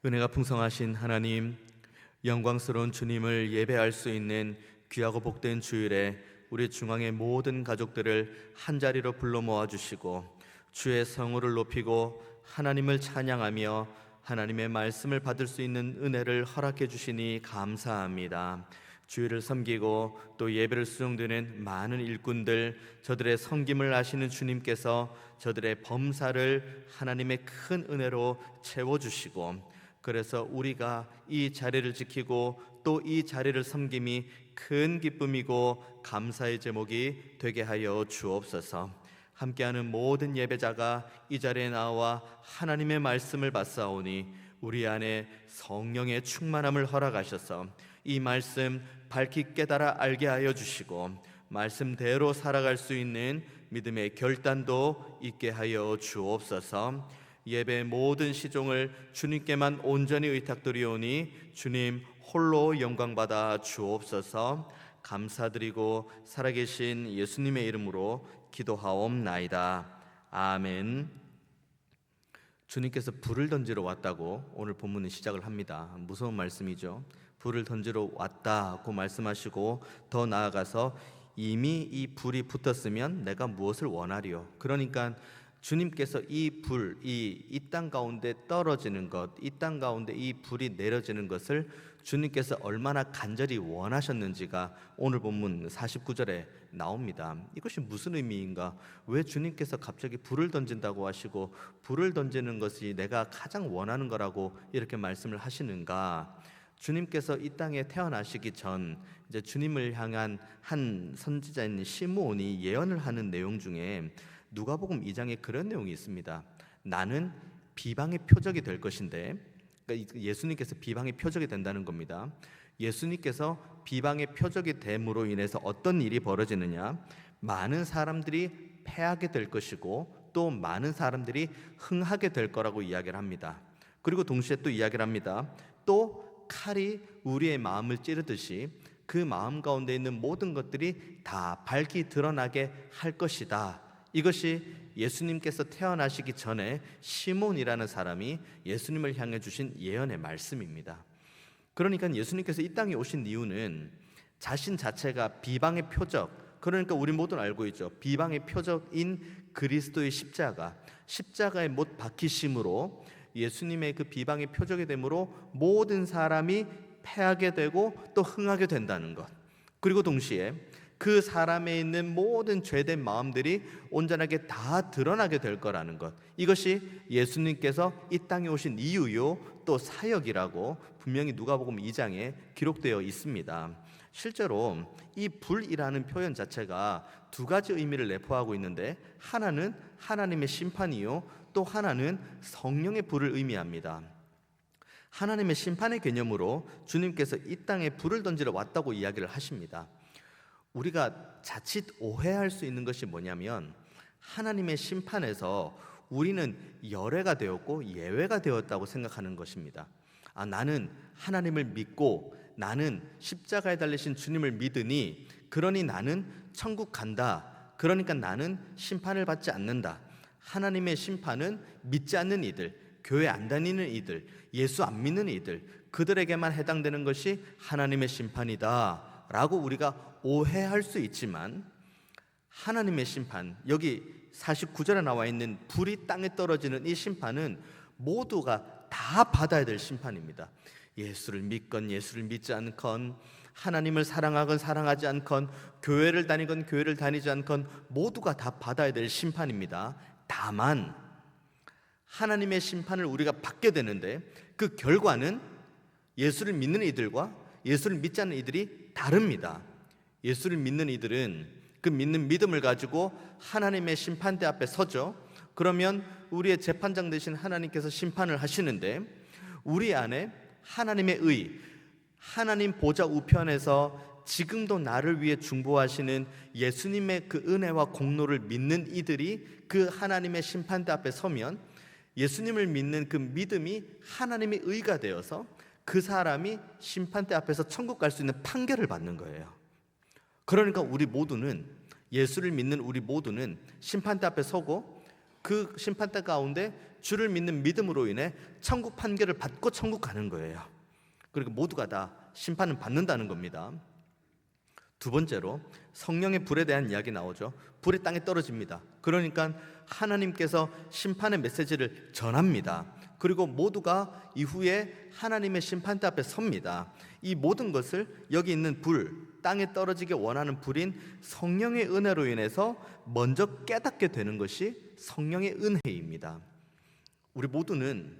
은혜가 풍성하신 하나님, 영광스러운 주님을 예배할 수 있는 귀하고 복된 주일에 우리 중앙의 모든 가족들을 한자리로 불러 모아주시고 주의 성호를 높이고 하나님을 찬양하며 하나님의 말씀을 받을 수 있는 은혜를 허락해 주시니 감사합니다. 주일을 섬기고 또 예배를 수종드는 많은 일꾼들, 저들의 섬김을 아시는 주님께서 저들의 범사를 하나님의 큰 은혜로 채워주시고, 그래서 우리가 이 자리를 지키고 또 이 자리를 섬김이 큰 기쁨이고 감사의 제목이 되게 하여 주옵소서. 함께하는 모든 예배자가 이 자리에 나와 하나님의 말씀을 받사오니 우리 안에 성령의 충만함을 허락하셔서 이 말씀 밝히 깨달아 알게 하여 주시고 말씀대로 살아갈 수 있는 믿음의 결단도 있게 하여 주옵소서. 예배 모든 시종을 주님께만 온전히 의탁드리오니 주님 홀로 영광받아 주옵소서. 감사드리고 살아계신 예수님의 이름으로 기도하옵나이다. 아멘. 주님께서 불을 던지러 왔다고 오늘 본문은 시작을 합니다. 무서운 말씀이죠. 불을 던지러 왔다고 말씀하시고 더 나아가서 이미 이 불이 붙었으면 내가 무엇을 원하리요. 그러니까 주님께서 이 불, 이 땅 가운데 떨어지는 것, 이 땅 가운데 이 불이 내려지는 것을 주님께서 얼마나 간절히 원하셨는지가 오늘 본문 49절에 나옵니다. 이것이 무슨 의미인가? 왜 주님께서 갑자기 불을 던진다고 하시고 불을 던지는 것이 내가 가장 원하는 거라고 이렇게 말씀을 하시는가? 주님께서 이 땅에 태어나시기 전 이제 주님을 향한 한 선지자인 시므온이 예언을 하는 내용 중에 누가복음 2장에 그런 내용이 있습니다. 나는 비방의 표적이 될 것인데, 그러니까 예수님께서 비방의 표적이 된다는 겁니다. 예수님께서 비방의 표적이 됨으로 인해서 어떤 일이 벌어지느냐? 많은 사람들이 패하게 될 것이고 또 많은 사람들이 흥하게 될 거라고 이야기를 합니다. 그리고 동시에 또 이야기를 합니다. 또 칼이 우리의 마음을 찌르듯이 그 마음 가운데 있는 모든 것들이 다 밝히 드러나게 할 것이다. 이것이 예수님께서 태어나시기 전에 시몬이라는 사람이 예수님을 향해 주신 예언의 말씀입니다. 그러니까 예수님께서 이 땅에 오신 이유는 자신 자체가 비방의 표적, 그러니까 우리 모두는 알고 있죠. 비방의 표적인 그리스도의 십자가에 못 박히심으로 예수님의 그 비방의 표적이 되므로 모든 사람이 패하게 되고 또 흥하게 된다는 것, 그리고 동시에 그 사람에 있는 모든 죄된 마음들이 온전하게 다 드러나게 될 거라는 것, 이것이 예수님께서 이 땅에 오신 이유요 또 사역이라고 분명히 누가복음 2장에 기록되어 있습니다. 실제로 이 불이라는 표현 자체가 두 가지 의미를 내포하고 있는데, 하나는 하나님의 심판이요 또 하나는 성령의 불을 의미합니다. 하나님의 심판의 개념으로 주님께서 이 땅에 불을 던지러 왔다고 이야기를 하십니다. 우리가 자칫 오해할 수 있는 것이 뭐냐면, 하나님의 심판에서 우리는 열애가 되었고 예외가 되었다고 생각하는 것입니다. 나는 하나님을 믿고 나는 십자가에 달리신 주님을 믿으니 그러니 나는 천국 간다. 그러니까 나는 심판을 받지 않는다. 하나님의 심판은 믿지 않는 이들, 교회 안 다니는 이들, 예수 안 믿는 이들, 그들에게만 해당되는 것이 하나님의 심판이다 라고 우리가 오해할 수 있지만, 하나님의 심판, 여기 49절에 나와 있는 불이 땅에 떨어지는 이 심판은 모두가 다 받아야 될 심판입니다. 예수를 믿건 예수를 믿지 않건, 하나님을 사랑하건 사랑하지 않건, 교회를 다니건 교회를 다니지 않건 모두가 다 받아야 될 심판입니다. 다만 하나님의 심판을 우리가 받게 되는데 그 결과는 예수를 믿는 이들과 예수를 믿지 않는 이들이 다릅니다. 예수를 믿는 이들은 그 믿는 믿음을 가지고 하나님의 심판대 앞에 서죠. 그러면 우리의 재판장 되신 하나님께서 심판을 하시는데, 우리 안에 하나님의 의, 하나님 보좌 우편에서 지금도 나를 위해 중보하시는 예수님의 그 은혜와 공로를 믿는 이들이 그 하나님의 심판대 앞에 서면 예수님을 믿는 그 믿음이 하나님의 의가 되어서 그 사람이 심판대 앞에서 천국 갈 수 있는 판결을 받는 거예요. 그러니까 우리 모두는, 예수를 믿는 우리 모두는 심판대 앞에 서고 그 심판대 가운데 주를 믿는 믿음으로 인해 천국 판결을 받고 천국 가는 거예요. 그리고 모두가 다 심판은 받는다는 겁니다. 두 번째로 성령의 불에 대한 이야기 나오죠. 불이 땅에 떨어집니다. 그러니까 하나님께서 심판의 메시지를 전합니다. 그리고 모두가 이후에 하나님의 심판대 앞에 섭니다. 이 모든 것을 여기 있는 불, 땅에 떨어지게 원하는 불인 성령의 은혜로 인해서 먼저 깨닫게 되는 것이 성령의 은혜입니다. 우리 모두는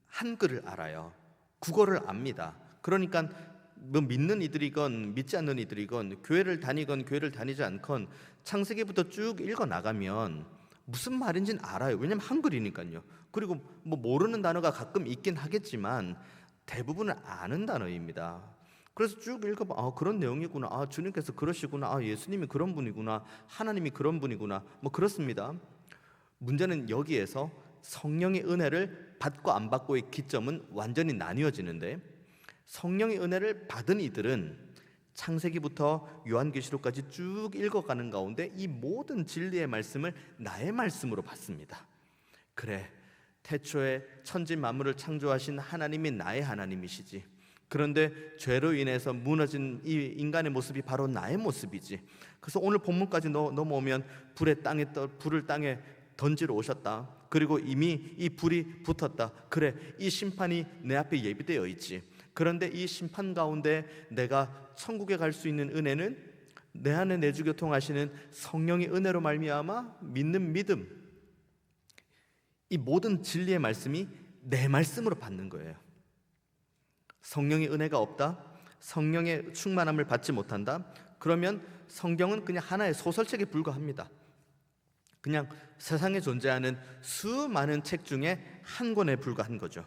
한글을 알아요. 국어를 압니다. 그러니까 뭐 믿는 이들이건 믿지 않는 이들이건 교회를 다니건 교회를 다니지 않건 창세기부터 쭉 읽어 나가면 무슨 말인지는 알아요. 왜냐하면 한글이니까요. 그리고 뭐 모르는 단어가 가끔 있긴 하겠지만 대부분은 아는 단어입니다. 그래서 쭉 읽어봐. 그런 내용이구나. 주님께서 그러시구나. 예수님이 그런 분이구나. 하나님이 그런 분이구나. 뭐 그렇습니다. 문제는 여기에서 성령의 은혜를 받고 안 받고의 기점은 완전히 나뉘어지는데, 성령의 은혜를 받은 이들은 창세기부터 요한계시록까지 쭉 읽어가는 가운데 이 모든 진리의 말씀을 나의 말씀으로 받습니다. 그래, 태초에 천지 만물을 창조하신 하나님이 나의 하나님이시지. 그런데 죄로 인해서 무너진 이 인간의 모습이 바로 나의 모습이지. 그래서 오늘 본문까지 넘어오면 불을 땅에 던지러 오셨다. 그리고 이미 이 불이 붙었다. 그래, 이 심판이 내 앞에 예비되어 있지. 그런데 이 심판 가운데 내가 천국에 갈 수 있는 은혜는 내 안에 내주 교통하시는 성령의 은혜로 말미암아 믿는 믿음, 이 모든 진리의 말씀이 내 말씀으로 받는 거예요. 성령의 은혜가 없다, 성령의 충만함을 받지 못한다, 그러면 성경은 그냥 하나의 소설책에 불과합니다. 그냥 세상에 존재하는 수많은 책 중에 한 권에 불과한 거죠.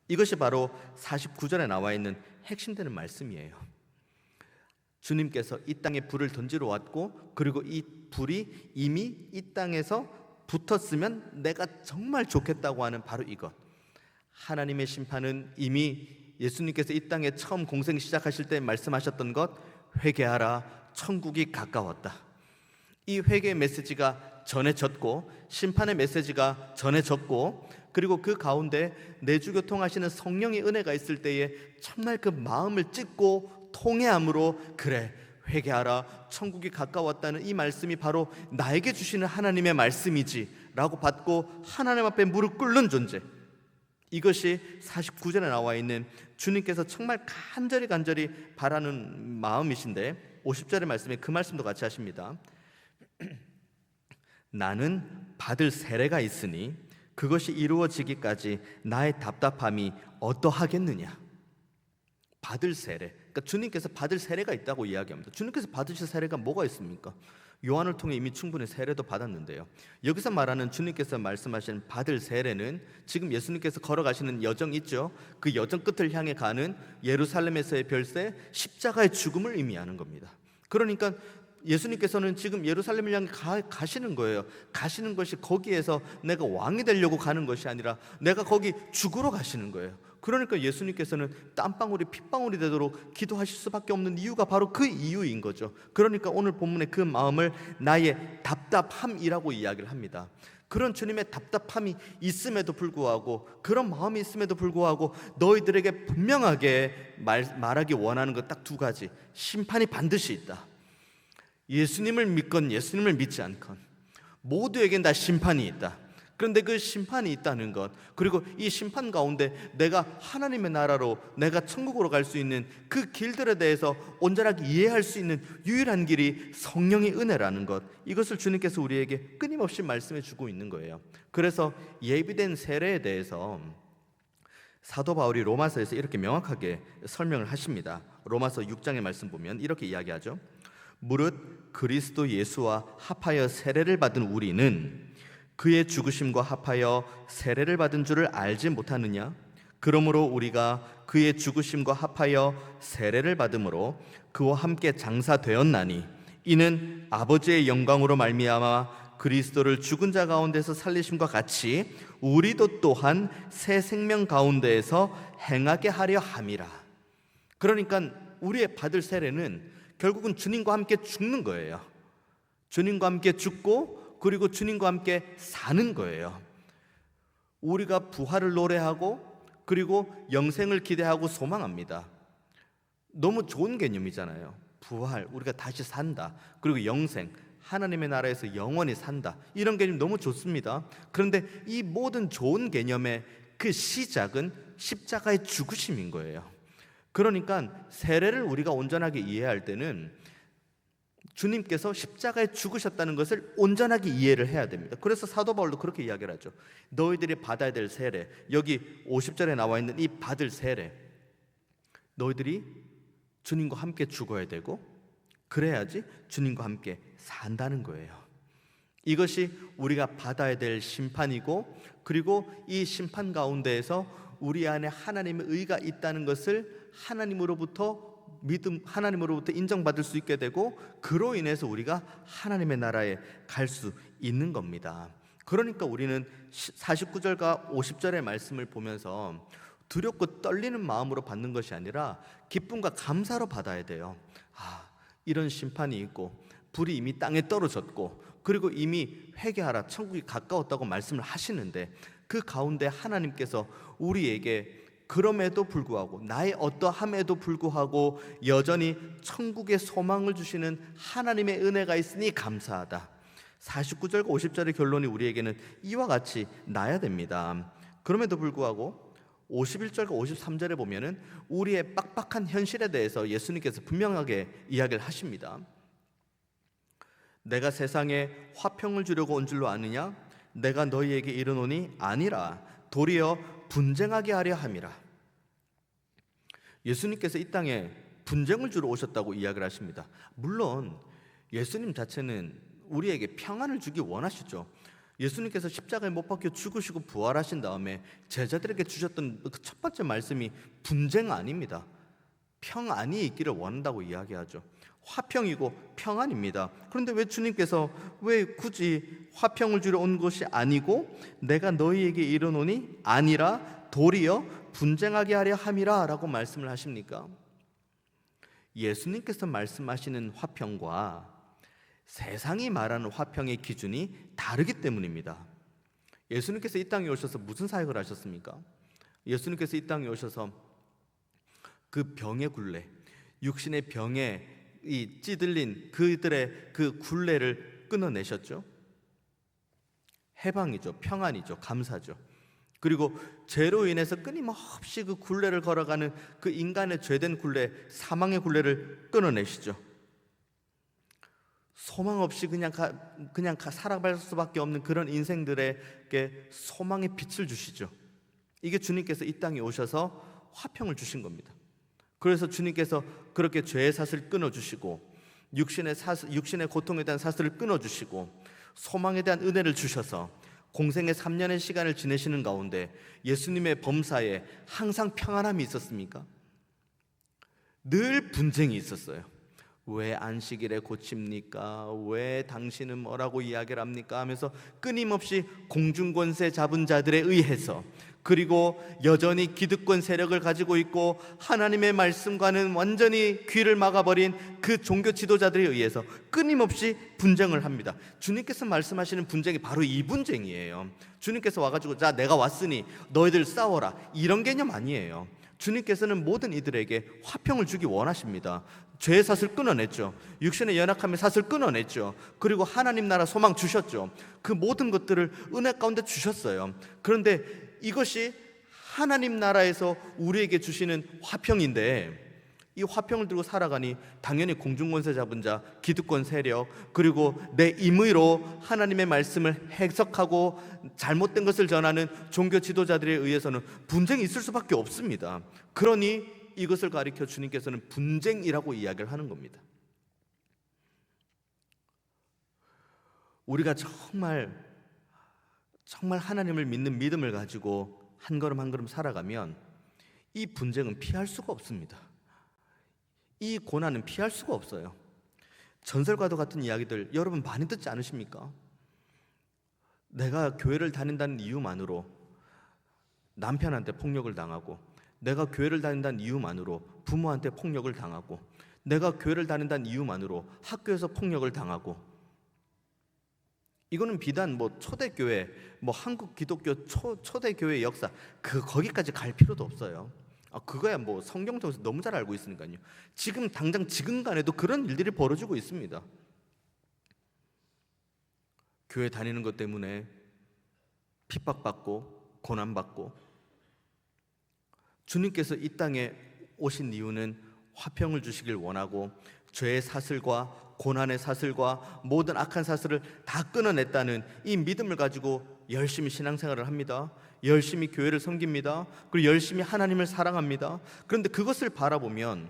이것이 바로 49절에 나와 있는 핵심되는 말씀이에요. 주님께서 이 땅에 불을 던지러 왔고, 그리고 이 불이 이미 이 땅에서 붙었으면 내가 정말 좋겠다고 하는 바로 이것. 하나님의 심판은 이미 예수님께서 이 땅에 처음 공생 시작하실 때 말씀하셨던 것, 회개하라, 천국이 가까웠다. 이 회개의 메시지가 전해졌고, 심판의 메시지가 전해졌고, 그리고 그 가운데 내주교통하시는 성령의 은혜가 있을 때에 정말 그 마음을 찢고 통회함으로, 그래, 회개하라, 천국이 가까웠다는 이 말씀이 바로 나에게 주시는 하나님의 말씀이지 라고 받고 하나님 앞에 무릎 꿇는 존재, 이것이 49절에 나와 있는 주님께서 정말 간절히 바라는 마음이신데, 50절의 말씀에 그 말씀도 같이 하십니다. 나는 받을 세례가 있으니 그것이 이루어지기까지 나의 답답함이 어떠하겠느냐. 받을 세례, 그러니까 주님께서 받을 세례가 있다고 이야기합니다. 주님께서 받으실 세례가 뭐가 있습니까? 요한을 통해 이미 충분히 세례도 받았는데요, 여기서 말하는 주님께서 말씀하신 받을 세례는 지금 예수님께서 걸어가시는 여정 있죠. 그 여정 끝을 향해 가는 예루살렘에서의 별세, 십자가의 죽음을 의미하는 겁니다. 그러니까 예수님께서는 지금 예루살렘을 향해 가시는 거예요. 가시는 것이 거기에서 내가 왕이 되려고 가는 것이 아니라 내가 거기 죽으러 가시는 거예요. 그러니까 예수님께서는 땀방울이 핏방울이 되도록 기도하실 수밖에 없는 이유가 바로 그 이유인 거죠. 그러니까 오늘 본문의 그 마음을 나의 답답함이라고 이야기를 합니다. 그런 주님의 답답함이 있음에도 불구하고, 그런 마음이 있음에도 불구하고 너희들에게 분명하게 말하기 원하는 것 딱 두 가지. 심판이 반드시 있다. 예수님을 믿건 예수님을 믿지 않건 모두에겐 다 심판이 있다. 그런데 그 심판이 있다는 것, 그리고 이 심판 가운데 내가 하나님의 나라로, 내가 천국으로 갈 수 있는 그 길들에 대해서 온전하게 이해할 수 있는 유일한 길이 성령의 은혜라는 것, 이것을 주님께서 우리에게 끊임없이 말씀해 주고 있는 거예요. 그래서 예비된 세례에 대해서 사도 바울이 로마서에서 이렇게 명확하게 설명을 하십니다. 로마서 6장의 말씀 보면 이렇게 이야기하죠. 무릇 그리스도 예수와 합하여 세례를 받은 우리는 그의 죽으심과 합하여 세례를 받은 줄을 알지 못하느냐? 그러므로 우리가 그의 죽으심과 합하여 세례를 받음으로 그와 함께 장사되었나니, 이는 아버지의 영광으로 말미암아 그리스도를 죽은 자 가운데서 살리심과 같이 우리도 또한 새 생명 가운데에서 행하게 하려 함이라. 그러니까 우리의 받을 세례는 결국은 주님과 함께 죽는 거예요. 주님과 함께 죽고, 그리고 주님과 함께 사는 거예요. 우리가 부활을 노래하고 그리고 영생을 기대하고 소망합니다. 너무 좋은 개념이잖아요. 부활, 우리가 다시 산다. 그리고 영생, 하나님의 나라에서 영원히 산다. 이런 개념 너무 좋습니다. 그런데 이 모든 좋은 개념의 그 시작은 십자가의 죽으심인 거예요. 그러니까 세례를 우리가 온전하게 이해할 때는 주님께서 십자가에 죽으셨다는 것을 온전하게 이해를 해야 됩니다. 그래서 사도 바울도 그렇게 이야기를 하죠. 너희들이 받아야 될 세례, 여기 50절에 나와 있는 이 받을 세례, 너희들이 주님과 함께 죽어야 되고 그래야지 주님과 함께 산다는 거예요. 이것이 우리가 받아야 될 심판이고, 그리고 이 심판 가운데에서 우리 안에 하나님의 의가 있다는 것을 하나님으로부터 인정받을 수 있게 되고, 그로 인해서 우리가 하나님의 나라에 갈 수 있는 겁니다. 그러니까 우리는 49절과 50절의 말씀을 보면서 두렵고 떨리는 마음으로 받는 것이 아니라 기쁨과 감사로 받아야 돼요. 이런 심판이 있고 불이 이미 땅에 떨어졌고 그리고 이미 회개하라, 천국이 가까웠다고 말씀을 하시는데, 그 가운데 하나님께서 우리에게 그럼에도 불구하고, 나의 어떠함에도 불구하고 여전히 천국의 소망을 주시는 하나님의 은혜가 있으니 감사하다. 49절과 50절의 결론이 우리에게는 이와 같이 나야 됩니다. 그럼에도 불구하고 51절과 53절에 보면은 우리의 빡빡한 현실에 대해서 예수님께서 분명하게 이야기를 하십니다. 내가 세상에 화평을 주려고 온 줄로 아느냐? 내가 너희에게 이르노니 아니라 도리어 분쟁하게 하려 함이라. 예수님께서 이 땅에 분쟁을 주러 오셨다고 이야기를 하십니다. 물론 예수님 자체는 우리에게 평안을 주기 원하시죠. 예수님께서 십자가에 못 박혀 죽으시고 부활하신 다음에 제자들에게 주셨던 그 첫 번째 말씀이 분쟁 아닙니다. 평안이 있기를 원한다고 이야기하죠. 화평이고 평안입니다. 그런데 왜 주님께서 왜 굳이 화평을 주러 온 것이 아니고 내가 너희에게 이르노니 아니라 도리어 분쟁하게 하려 함이라 라고 말씀을 하십니까? 예수님께서 말씀하시는 화평과 세상이 말하는 화평의 기준이 다르기 때문입니다. 예수님께서 이 땅에 오셔서 무슨 사역을 하셨습니까? 예수님께서 이 땅에 오셔서 그 병의 굴레, 육신의 병에 이 찌들린 그들의 그 굴레를 끊어내셨죠. 해방이죠, 평안이죠, 감사죠. 그리고 죄로 인해서 끊임없이 그 굴레를 걸어가는 그 인간의 죄된 굴레, 사망의 굴레를 끊어내시죠. 소망 없이 그냥 살아갈 수밖에 없는 그런 인생들에게 소망의 빛을 주시죠. 이게 주님께서 이 땅에 오셔서 화평을 주신 겁니다. 그래서 주님께서 그렇게 죄의 사슬을 끊어주시고 육신의 고통에 대한 사슬을 끊어주시고 소망에 대한 은혜를 주셔서 공생의 3년의 시간을 지내시는 가운데 예수님의 범사에 항상 평안함이 있었습니까? 늘 분쟁이 있었어요. 왜 안식일에 고칩니까? 왜 당신은 뭐라고 이야기를 합니까? 하면서 끊임없이 공중권세 잡은 자들에 의해서, 그리고 여전히 기득권 세력을 가지고 있고 하나님의 말씀과는 완전히 귀를 막아버린 그 종교 지도자들에 의해서 끊임없이 분쟁을 합니다. 주님께서 말씀하시는 분쟁이 바로 이 분쟁이에요. 주님께서 와가지고 자 내가 왔으니 너희들 싸워라, 이런 개념 아니에요. 주님께서는 모든 이들에게 화평을 주기 원하십니다. 죄의 사슬 끊어냈죠. 육신의 연약함의 사슬 끊어냈죠. 그리고 하나님 나라 소망 주셨죠. 그 모든 것들을 은혜 가운데 주셨어요. 그런데 이것이 하나님 나라에서 우리에게 주시는 화평인데, 이 화평을 들고 살아가니 당연히 공중권세 잡은 자, 기득권 세력, 그리고 내 임의로 하나님의 말씀을 해석하고 잘못된 것을 전하는 종교 지도자들에 의해서는 분쟁이 있을 수밖에 없습니다. 그러니 이것을 가리켜 주님께서는 분쟁이라고 이야기를 하는 겁니다. 우리가 정말 하나님을 믿는 믿음을 가지고 한 걸음 한 걸음 살아가면 이 분쟁은 피할 수가 없습니다. 이 고난은 피할 수가 없어요. 전설과도 같은 이야기들 여러분 많이 듣지 않으십니까? 내가 교회를 다닌다는 이유만으로 남편한테 폭력을 당하고, 내가 교회를 다닌다는 이유만으로 부모한테 폭력을 당하고, 내가 교회를 다닌다는 이유만으로 학교에서 폭력을 당하고, 이거는 비단 뭐 초대교회, 뭐 한국 기독교 초대교회 역사 거기까지 갈 필요도 없어요. 그거야 뭐 성경 통해서 너무 잘 알고 있으니까요. 지금 당장 지금간에도 그런 일들이 벌어지고 있습니다. 교회 다니는 것 때문에 핍박받고 고난받고, 주님께서 이 땅에 오신 이유는 화평을 주시길 원하고 죄의 사슬과 고난의 사슬과 모든 악한 사슬을 다 끊어냈다는 이 믿음을 가지고 열심히 신앙생활을 합니다. 열심히 교회를 섬깁니다. 그리고 열심히 하나님을 사랑합니다. 그런데 그것을 바라보면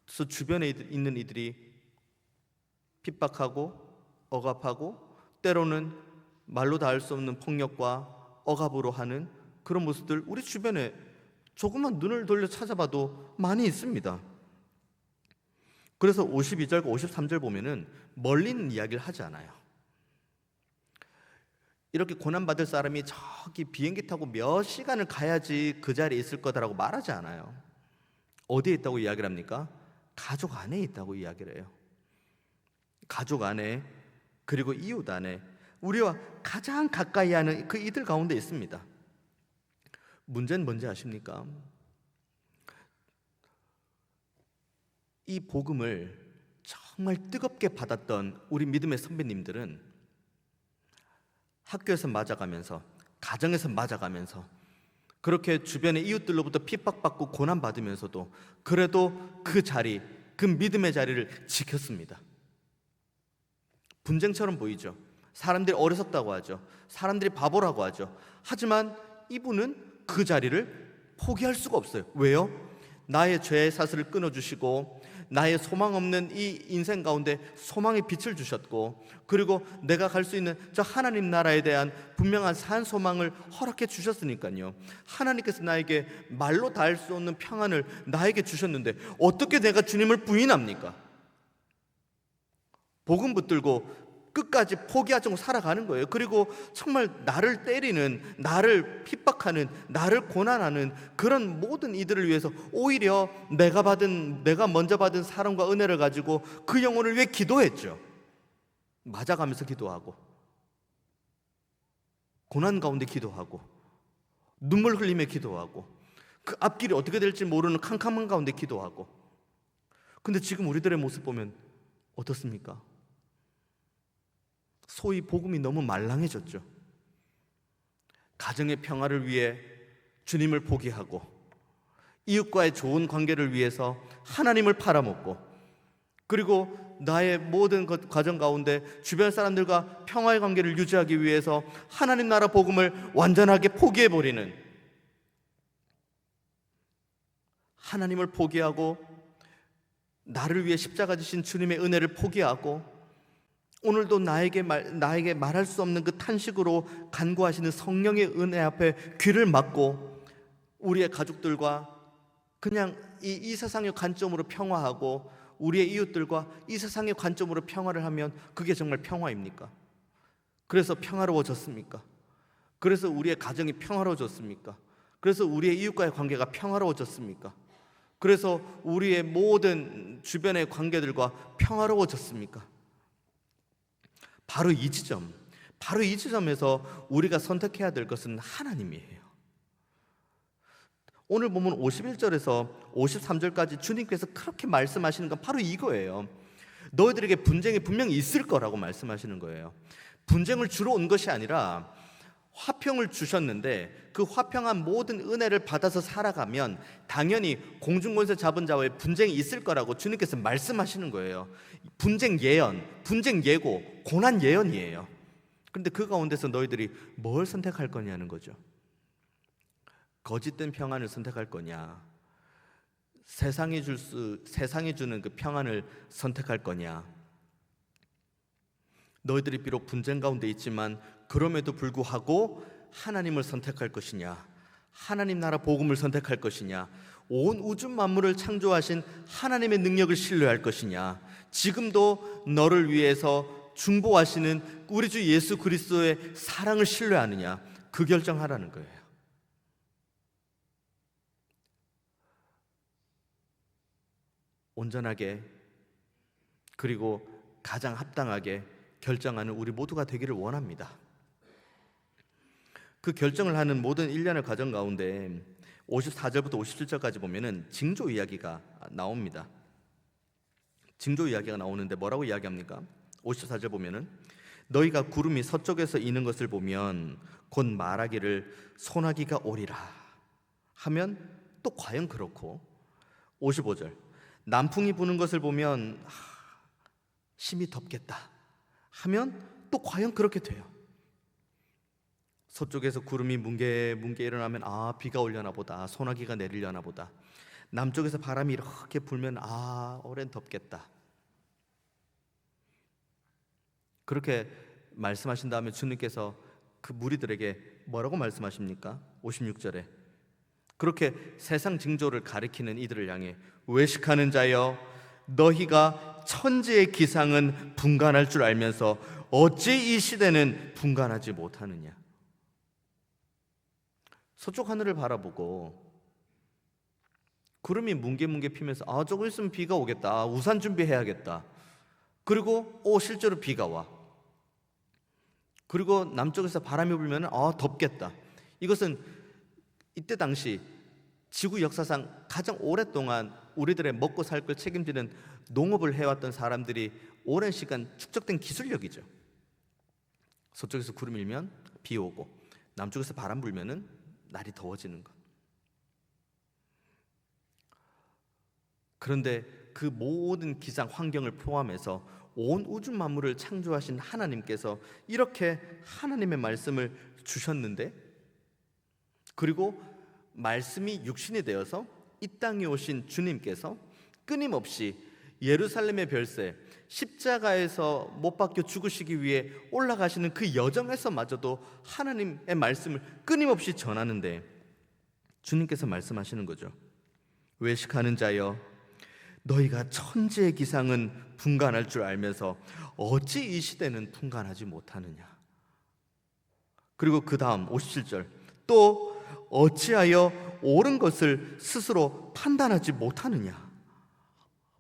주변에 있는 이들이 핍박하고 억압하고 때로는 말로 다 할 수 없는 폭력과 억압으로 하는 그런 모습들 우리 주변에 조금만 눈을 돌려 찾아봐도 많이 있습니다. 그래서 52절과 53절 보면은 멀리 있는 이야기를 하지 않아요. 이렇게 고난받을 사람이 저기 비행기 타고 몇 시간을 가야지 그 자리에 있을 거다라고 말하지 않아요. 어디에 있다고 이야기를 합니까? 가족 안에 있다고 이야기를 해요. 가족 안에, 그리고 이웃 안에, 우리와 가장 가까이 하는 그 이들 가운데 있습니다. 문제는 뭔지 아십니까? 이 복음을 정말 뜨겁게 받았던 우리 믿음의 선배님들은 학교에서 맞아가면서, 가정에서 맞아가면서, 그렇게 주변의 이웃들로부터 핍박받고 고난받으면서도 그래도 그 자리, 그 믿음의 자리를 지켰습니다. 분쟁처럼 보이죠. 사람들이 어리석다고 하죠. 사람들이 바보라고 하죠. 하지만 이분은 그 자리를 포기할 수가 없어요. 왜요? 나의 죄의 사슬을 끊어주시고 나의 소망 없는 이 인생 가운데 소망의 빛을 주셨고, 그리고 내가 갈 수 있는 저 하나님 나라에 대한 분명한 산 소망을 허락해 주셨으니까요. 하나님께서 나에게 말로 다 할 수 없는 평안을 나에게 주셨는데 어떻게 내가 주님을 부인합니까? 복음 붙들고 끝까지 포기하지 않고 살아가는 거예요. 그리고 정말 나를 때리는, 나를 핍박하는, 나를 고난하는 그런 모든 이들을 위해서 오히려 내가 먼저 받은 사랑과 은혜를 가지고 그 영혼을 위해 기도했죠. 맞아가면서 기도하고, 고난 가운데 기도하고, 눈물 흘리며 기도하고, 그 앞길이 어떻게 될지 모르는 캄캄한 가운데 기도하고. 근데 지금 우리들의 모습 보면 어떻습니까? 소위 복음이 너무 말랑해졌죠. 가정의 평화를 위해 주님을 포기하고, 이웃과의 좋은 관계를 위해서 하나님을 팔아먹고, 그리고 나의 모든 과정 가운데 주변 사람들과 평화의 관계를 유지하기 위해서 하나님 나라 복음을 완전하게 포기해버리는, 하나님을 포기하고 나를 위해 십자가 지신 주님의 은혜를 포기하고, 오늘도 나에게 말할 수 없는 그 탄식으로 간구하시는 성령의 은혜 앞에 귀를 막고 우리의 가족들과 그냥 이 세상의 관점으로 평화하고 우리의 이웃들과 이 세상의 관점으로 평화를 하면 그게 정말 평화입니까? 그래서 평화로워졌습니까? 그래서 우리의 가정이 평화로워졌습니까? 그래서 우리의 이웃과의 관계가 평화로워졌습니까? 그래서 우리의 모든 주변의 관계들과 평화로워졌습니까? 바로 이 지점에서 우리가 선택해야 될 것은 하나님이에요. 오늘 보면 51절에서 53절까지 주님께서 그렇게 말씀하시는 건 바로 이거예요. 너희들에게 분쟁이 분명히 있을 거라고 말씀하시는 거예요. 분쟁을 주러 온 것이 아니라 화평을 주셨는데 그 화평한 모든 은혜를 받아서 살아가면 당연히 공중권세 잡은 자와의 분쟁이 있을 거라고 주님께서 말씀하시는 거예요. 분쟁 예언, 분쟁 예고, 고난 예언이에요. 그런데 그 가운데서 너희들이 뭘 선택할 거냐는 거죠. 거짓된 평안을 선택할 거냐, 세상이 주는 그 평안을 선택할 거냐. 너희들이 비록 분쟁 가운데 있지만 그럼에도 불구하고 하나님을 선택할 것이냐, 하나님 나라 복음을 선택할 것이냐, 온 우주 만물을 창조하신 하나님의 능력을 신뢰할 것이냐, 지금도 너를 위해서 중보하시는 우리 주 예수 그리스도의 사랑을 신뢰하느냐, 그 결정하라는 거예요. 온전하게, 그리고 가장 합당하게 결정하는 우리 모두가 되기를 원합니다. 그 결정을 하는 모든 일련의 과정 가운데 54절부터 57절까지 보면은 징조 이야기가 나옵니다. 징조 이야기가 나오는데 뭐라고 이야기합니까? 54절 보면은 너희가 구름이 서쪽에서 이는 것을 보면 곧 말하기를 소나기가 오리라 하면 또 과연 그렇고, 55절 남풍이 부는 것을 보면 심히 덥겠다 하면 또 과연 그렇게 돼요. 서쪽에서 구름이 뭉게 일어나면 비가 오려나 보다, 소나기가 내리려나 보다. 남쪽에서 바람이 이렇게 불면 올해는 덥겠다. 그렇게 말씀하신 다음에 주님께서 그 무리들에게 뭐라고 말씀하십니까? 56절에 그렇게 세상 징조를 가리키는 이들을 향해 외식하는 자여, 너희가 천지의 기상은 분간할 줄 알면서 어찌 이 시대는 분간하지 못하느냐. 서쪽 하늘을 바라보고 구름이 뭉게뭉게 피면서 조금 있으면 비가 오겠다, 우산 준비해야겠다. 그리고 실제로 비가 와. 그리고 남쪽에서 바람이 불면 덥겠다. 이것은 이때 당시 지구 역사상 가장 오랫동안 우리들의 먹고 살 걸 책임지는 농업을 해왔던 사람들이 오랜 시간 축적된 기술력이죠. 서쪽에서 구름 일면 비 오고, 남쪽에서 바람 불면은 날이 더워지는 것. 그런데 그 모든 기상 환경을 포함해서 온 우주 만물을 창조하신 하나님께서 이렇게 하나님의 말씀을 주셨는데, 그리고 말씀이 육신이 되어서 이 땅에 오신 주님께서 끊임없이 예루살렘의 별세, 십자가에서 못 박혀 죽으시기 위해 올라가시는 그 여정에서마저도 하나님의 말씀을 끊임없이 전하는데, 주님께서 말씀하시는 거죠. 외식하는 자여, 너희가 천지의 기상은 분간할 줄 알면서 어찌 이 시대는 분간하지 못하느냐. 그리고 그 다음 57절 또 어찌하여 옳은 것을 스스로 판단하지 못하느냐.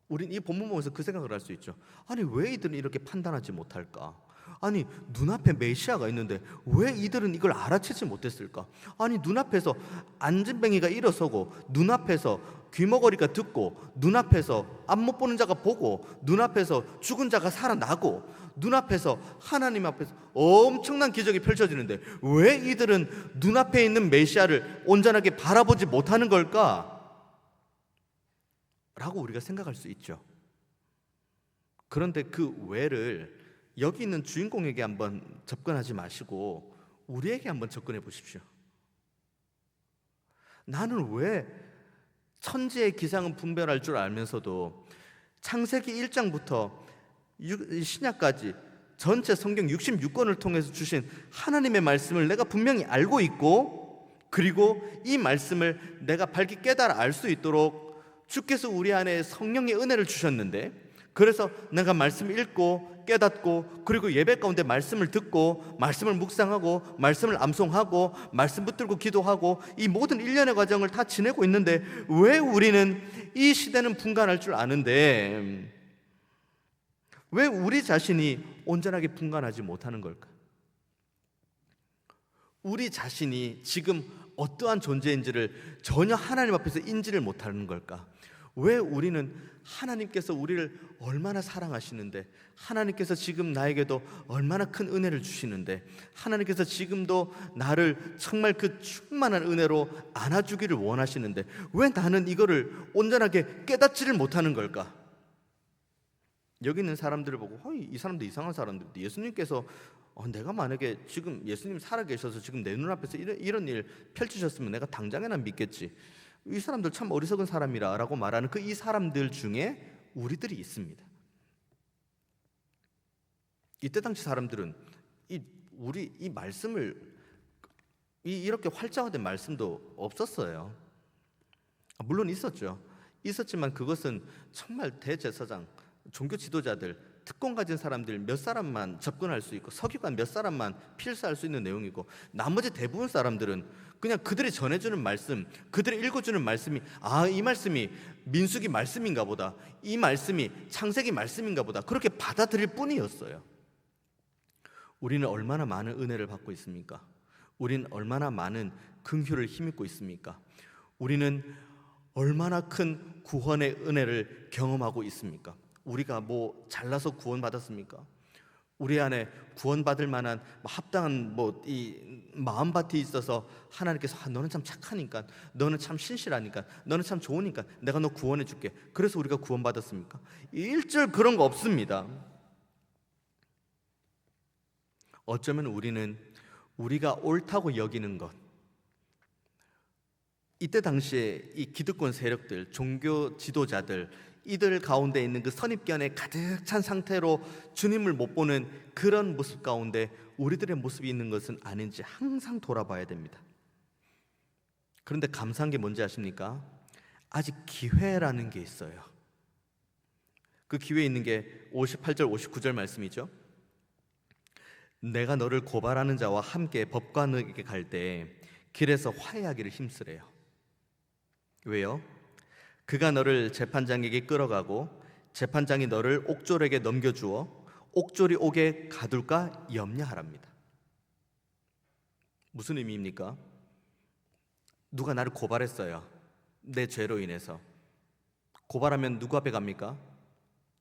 우린 이 본문 보면서 그 생각을 할 수 있죠. 아니, 왜 이들은 이렇게 판단하지 못할까? 아니, 눈앞에 메시아가 있는데 왜 이들은 이걸 알아채지 못했을까? 아니, 눈앞에서 안진뱅이가 일어서고, 눈앞에서 귀머거리가 듣고, 눈앞에서 앞 못 보는 자가 보고, 눈앞에서 죽은 자가 살아나고, 눈앞에서 하나님 앞에서 엄청난 기적이 펼쳐지는데 왜 이들은 눈앞에 있는 메시아를 온전하게 바라보지 못하는 걸까? 라고 우리가 생각할 수 있죠. 그런데 그 왜를 여기 있는 주인공에게 한번 접근하지 마시고 우리에게 한번 접근해 보십시오. 나는 왜 천지의 기상은 분별할 줄 알면서도 창세기 1장부터 신약까지 전체 성경 66권을 통해서 주신 하나님의 말씀을 내가 분명히 알고 있고, 그리고 이 말씀을 내가 밝게 깨달아 알 수 있도록 주께서 우리 안에 성령의 은혜를 주셨는데, 그래서 내가 말씀을 읽고 깨닫고, 그리고 예배 가운데 말씀을 듣고, 말씀을 묵상하고, 말씀을 암송하고, 말씀 붙들고 기도하고, 이 모든 일련의 과정을 다 지내고 있는데 왜 우리는 이 시대는 분간할 줄 아는데 왜 우리 자신이 온전하게 분간하지 못하는 걸까? 우리 자신이 지금 어떠한 존재인지를 전혀 하나님 앞에서 인지를 못하는 걸까? 왜 우리는 하나님께서 우리를 얼마나 사랑하시는데, 하나님께서 지금 나에게도 얼마나 큰 은혜를 주시는데, 하나님께서 지금도 나를 정말 그 충만한 은혜로 안아주기를 원하시는데 왜 나는 이거를 온전하게 깨닫지를 못하는 걸까? 여기 있는 사람들을 보고 이 사람들 이상한 사람들, 예수님께서 내가 만약에 지금 예수님 살아계셔서 지금 내 눈앞에서 이런 일 펼치셨으면 내가 당장에나 믿겠지, 이 사람들 참 어리석은 사람이라 라고 말하는 그 이 사람들 중에 우리들이 있습니다. 이때 당시 사람들은 우리 이 말씀을 이렇게 활자화된 말씀도 없었어요. 물론 있었죠. 있었지만 그것은 정말 대제사장, 종교 지도자들, 특권 가진 사람들 몇 사람만 접근할 수 있고, 서기관 몇 사람만 필사할 수 있는 내용이고, 나머지 대부분 사람들은 그냥 그들이 전해주는 말씀, 그들이 읽어주는 말씀이 이 말씀이 민수기 말씀인가 보다, 이 말씀이 창세기 말씀인가 보다, 그렇게 받아들일 뿐이었어요. 우리는 얼마나 많은 은혜를 받고 있습니까? 우리는 얼마나 많은 긍휼을 힘입고 있습니까? 우리는 얼마나 큰 구원의 은혜를 경험하고 있습니까? 우리가 뭐 잘나서 구원받았습니까? 우리 안에 구원받을 만한 합당한 이 마음밭이 있어서 하나님께서 너는 참 착하니까, 너는 참 신실하니까, 너는 참 좋으니까 내가 너 구원해 줄게, 그래서 우리가 구원받았습니까? 일절 그런 거 없습니다. 어쩌면 우리는 우리가 옳다고 여기는 것, 이때 당시에 이 기득권 세력들, 종교 지도자들, 이들 가운데 있는 그 선입견에 가득 찬 상태로 주님을 못 보는 그런 모습 가운데 우리들의 모습이 있는 것은 아닌지 항상 돌아봐야 됩니다. 그런데 감사한 게 뭔지 아십니까? 아직 기회라는 게 있어요. 그 기회에 있는 게 58절 59절 말씀이죠. 내가 너를 고발하는 자와 함께 법관에게 갈 때 길에서 화해하기를 힘쓰래요. 왜요? 그가 너를 재판장에게 끌어가고 재판장이 너를 옥졸에게 넘겨주어 옥졸이 옥에 가둘까 염려하랍니다. 무슨 의미입니까? 누가 나를 고발했어요. 내 죄로 인해서. 고발하면 누구 앞에 갑니까?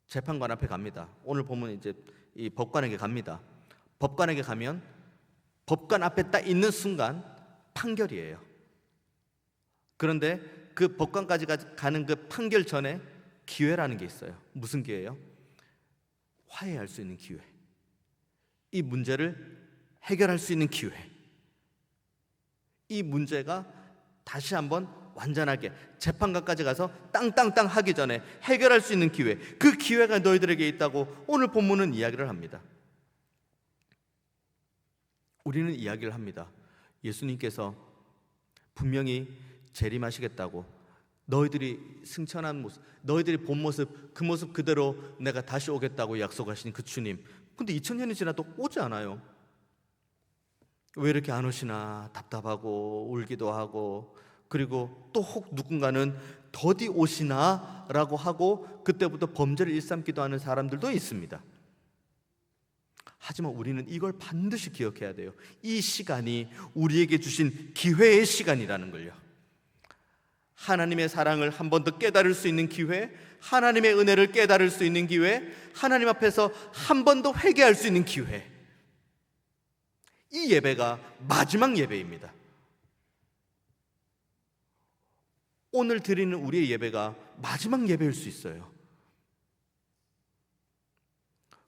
재판관 앞에 갑니다. 오늘 보면 이제 이 법관에게 갑니다. 법관에게 가면 법관 앞에 딱 있는 순간 판결이에요. 그런데 그 법관까지 가는 그 판결 전에 기회라는 게 있어요. 무슨 기회예요? 화해할 수 있는 기회. 이 문제를 해결할 수 있는 기회. 이 문제가 다시 한번 완전하게 재판관까지 가서 땅땅땅 하기 전에 해결할 수 있는 기회, 그 기회가 너희들에게 있다고 오늘 본문은 이야기를 합니다. 우리는 이야기를 합니다. 예수님께서 분명히 재림하시겠다고, 너희들이 승천한 모습, 너희들이 본 모습, 그 모습 그대로 내가 다시 오겠다고 약속하신 그 주님, 근데 2000년이 지나도 오지 않아요. 왜 이렇게 안 오시나 답답하고 울기도 하고, 그리고 또 혹 누군가는 더디 오시나 라고 하고 그때부터 범죄를 일삼기도 하는 사람들도 있습니다. 하지만 우리는 이걸 반드시 기억해야 돼요. 이 시간이 우리에게 주신 기회의 시간이라는 걸요. 하나님의 사랑을 한 번 더 깨달을 수 있는 기회, 하나님의 은혜를 깨달을 수 있는 기회, 하나님 앞에서 한 번 더 회개할 수 있는 기회. 이 예배가 마지막 예배입니다. 오늘 드리는 우리의 예배가 마지막 예배일 수 있어요.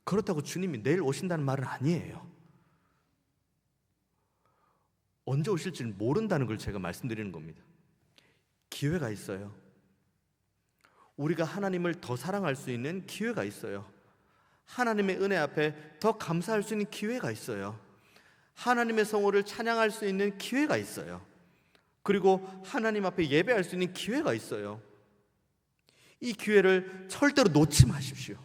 그렇다고 주님이 내일 오신다는 말은 아니에요. 언제 오실지는 모른다는 걸 제가 말씀드리는 겁니다. 기회가 있어요. 우리가 하나님을 더 사랑할 수 있는 기회가 있어요. 하나님의 은혜 앞에 더 감사할 수 있는 기회가 있어요. 하나님의 성호를 찬양할 수 있는 기회가 있어요. 그리고 하나님 앞에 예배할 수 있는 기회가 있어요. 이 기회를 절대로 놓지 마십시오.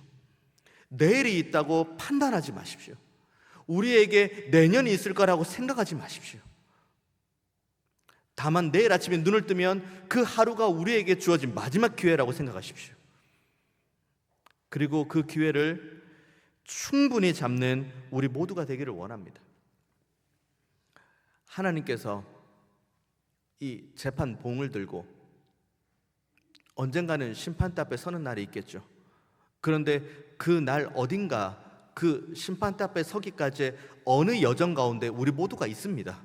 내일이 있다고 판단하지 마십시오. 우리에게 내년이 있을 거라고 생각하지 마십시오. 다만 내일 아침에 눈을 뜨면 그 하루가 우리에게 주어진 마지막 기회라고 생각하십시오. 그리고 그 기회를 충분히 잡는 우리 모두가 되기를 원합니다. 하나님께서 이 재판 봉을 들고 언젠가는 심판대 앞에 서는 날이 있겠죠. 그런데 그 날 어딘가, 그 심판대 앞에 서기까지 어느 여정 가운데 우리 모두가 있습니다.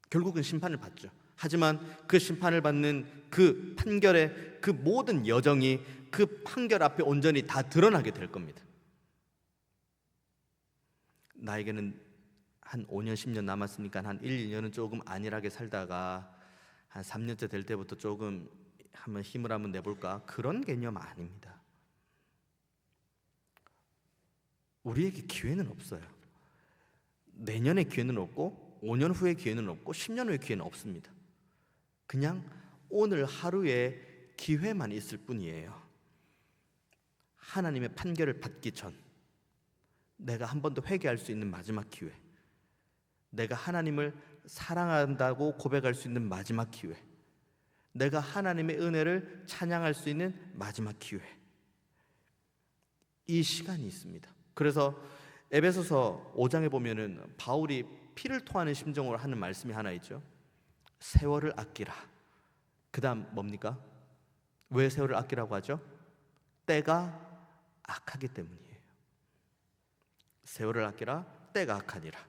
결국은 심판을 받죠. 하지만 그 심판을 받는 그 판결의 그 모든 여정이 그 판결 앞에 온전히 다 드러나게 될 겁니다. 나에게는 한 5년, 10년 남았으니까 한 1, 2년은 조금 안일하게 살다가 한 3년째 될 때부터 조금 한번 힘을 한번 내볼까? 그런 개념 아닙니다. 우리에게 기회는 없어요. 내년에 기회는 없고 5년 후에 기회는 없고 10년 후에 기회는 없습니다. 그냥 오늘 하루에 기회만 있을 뿐이에요. 하나님의 판결을 받기 전 내가 한 번 더 회개할 수 있는 마지막 기회, 내가 하나님을 사랑한다고 고백할 수 있는 마지막 기회, 내가 하나님의 은혜를 찬양할 수 있는 마지막 기회, 이 시간이 있습니다. 그래서 에베소서 5장에 보면은 바울이 피를 토하는 심정으로 하는 말씀이 하나 있죠. 세월을 아끼라. 그다음 뭡니까? 왜 세월을 아끼라고 하죠? 때가 악하기 때문이에요. 세월을 아끼라, 때가 악하니라.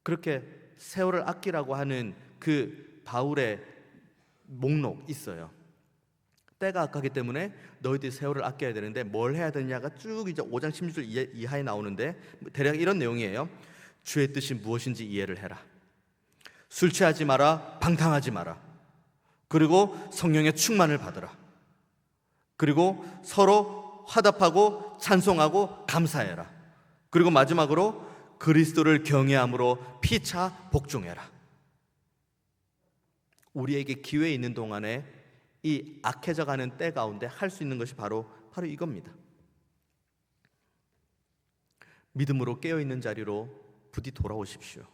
그렇게 세월을 아끼라고 하는 그 바울의 목록 있어요. 때가 악하기 때문에 너희들이 세월을 아껴야 되는데 뭘 해야 되냐가 쭉 이제 5장 16절 이하에 나오는데 대략 이런 내용이에요. 주의 뜻이 무엇인지 이해를 해라. 술 취하지 마라, 방탕하지 마라. 그리고 성령의 충만을 받으라. 그리고 서로 화답하고 찬송하고 감사해라. 그리고 마지막으로 그리스도를 경외함으로 피차 복종해라. 우리에게 기회 있는 동안에 이 악해져 가는 때 가운데 할 수 있는 것이 바로 이겁니다. 믿음으로 깨어있는 자리로 부디 돌아오십시오.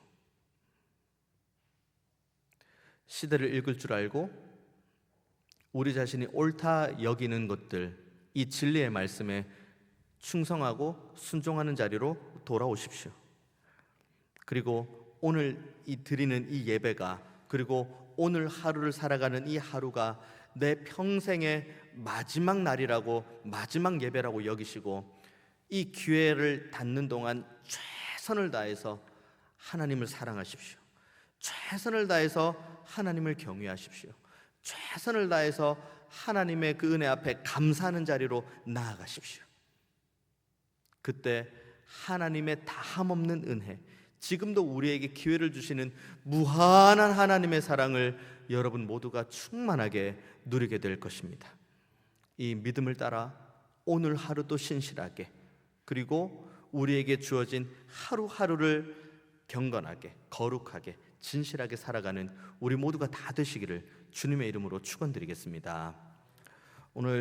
시대를 읽을 줄 알고 우리 자신이 옳다 여기는 것들, 이 진리의 말씀에 충성하고 순종하는 자리로 돌아오십시오. 그리고 오늘 드리는 이 예배가, 그리고 오늘 하루를 살아가는 이 하루가 내 평생의 마지막 날이라고, 마지막 예배라고 여기시고 이 기회를 닫는 동안 최선을 다해서 하나님을 사랑하십시오. 최선을 다해서 하나님을 경외하십시오. 최선을 다해서 하나님의 그 은혜 앞에 감사하는 자리로 나아가십시오. 그때 하나님의 다함없는 은혜, 지금도 우리에게 기회를 주시는 무한한 하나님의 사랑을 여러분 모두가 충만하게 누리게 될 것입니다. 이 믿음을 따라 오늘 하루도 신실하게, 그리고 우리에게 주어진 하루하루를 경건하게, 거룩하게, 진실하게 살아가는 우리 모두가 다 되시기를 주님의 이름으로 축원드리겠습니다. 오늘